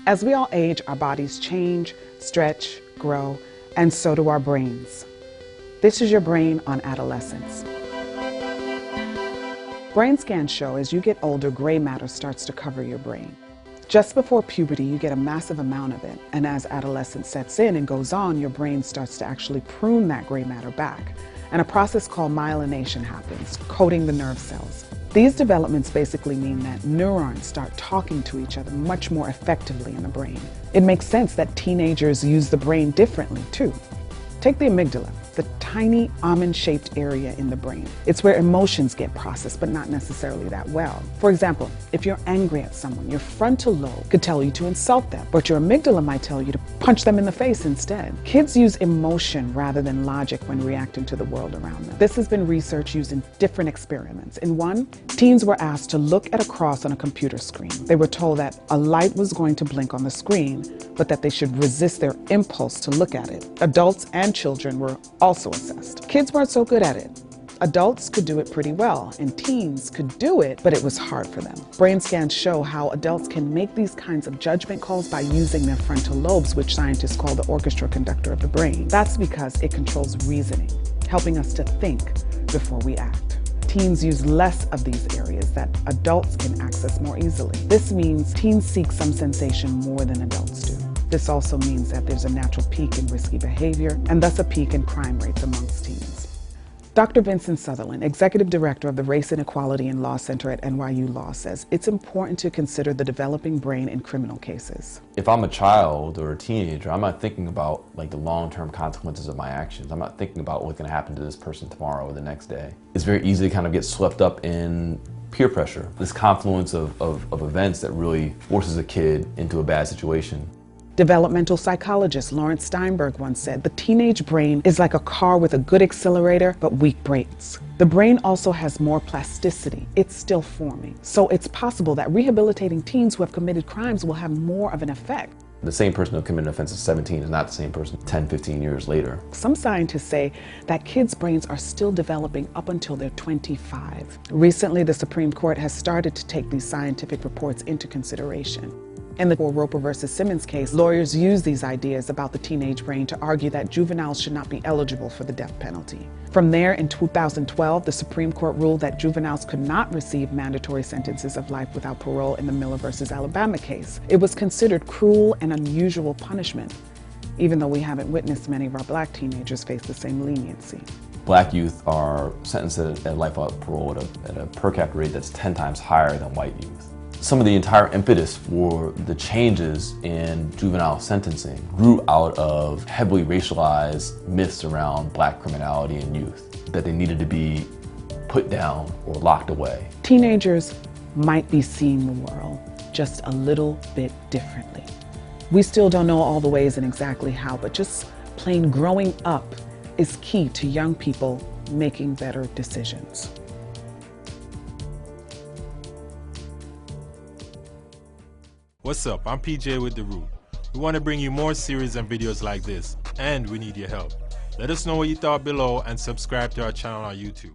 As we all age, our bodies change, stretch, grow, and so do our brains. This is your brain on adolescence. Brain scans show as you get older, gray matter starts to cover your brain. Just before puberty, you get a massive amount of it, and as adolescence sets in and goes on, your brain starts to actually prune that gray matter back, and a process called myelination happens, coating the nerve cells. These developments basically mean that neurons start talking to each other much more effectively in the brain. It makes sense that teenagers use the brain differently too. Take the amygdala, the tiny almond-shaped area in the brain. It's where emotions get processed, but not necessarily that well. For example, if you're angry at someone, your frontal lobe could tell you to insult them, but your amygdala might tell you to punch them in the face instead. Kids use emotion rather than logic when reacting to the world around them. This has been researched using different experiments. In one, teens were asked to look at a cross on a computer screen. They were told that a light was going to blink on the screen, but that they should resist their impulse to look at it. Adults and children were also assessed. Kids weren't so good at it. Adults could do it pretty well, and teens could do it, but it was hard for them. Brain scans show how adults can make these kinds of judgment calls by using their frontal lobes, which scientists call the orchestra conductor of the brain. That's because it controls reasoning, helping us to think before we act. Teens use less of these areas that adults can access more easily. This means teens seek some sensation more than adults do. This also means that there's a natural peak in risky behavior and thus a peak in crime rates amongst teens. Dr. Vincent Sutherland, Executive Director of the Race and Equality and Law Center at NYU Law, says it's important to consider the developing brain in criminal cases. If I'm a child or a teenager, I'm not thinking about the long-term consequences of my actions. I'm not thinking about what's going to happen to this person tomorrow or the next day. It's very easy to kind of get swept up in peer pressure, this confluence of events that really forces a kid into a bad situation. Developmental psychologist Lawrence Steinberg once said, "The teenage brain is like a car with a good accelerator but weak brakes." The brain also has more plasticity. It's still forming. So it's possible that rehabilitating teens who have committed crimes will have more of an effect. The same person who committed an offense at 17 is not the same person 10, 15 years later. Some scientists say that kids' brains are still developing up until they're 25. Recently, the Supreme Court has started to take these scientific reports into consideration. In the Roper versus Simmons case, lawyers used these ideas about the teenage brain to argue that juveniles should not be eligible for the death penalty. From there, in 2012, the Supreme Court ruled that juveniles could not receive mandatory sentences of life without parole in the Miller versus Alabama case. It was considered cruel and unusual punishment, even though we haven't witnessed many of our black teenagers face the same leniency. Black youth are sentenced at life without parole at a per capita rate that's 10 times higher than white youth. Some of the entire impetus for the changes in juvenile sentencing grew out of heavily racialized myths around black criminality and youth, that they needed to be put down or locked away. Teenagers might be seeing the world just a little bit differently. We still don't know all the ways and exactly how, but just plain growing up is key to young people making better decisions. What's up? I'm PJ with The Root. We want to bring you more series and videos like this, and we need your help. Let us know what you thought below and subscribe to our channel on YouTube.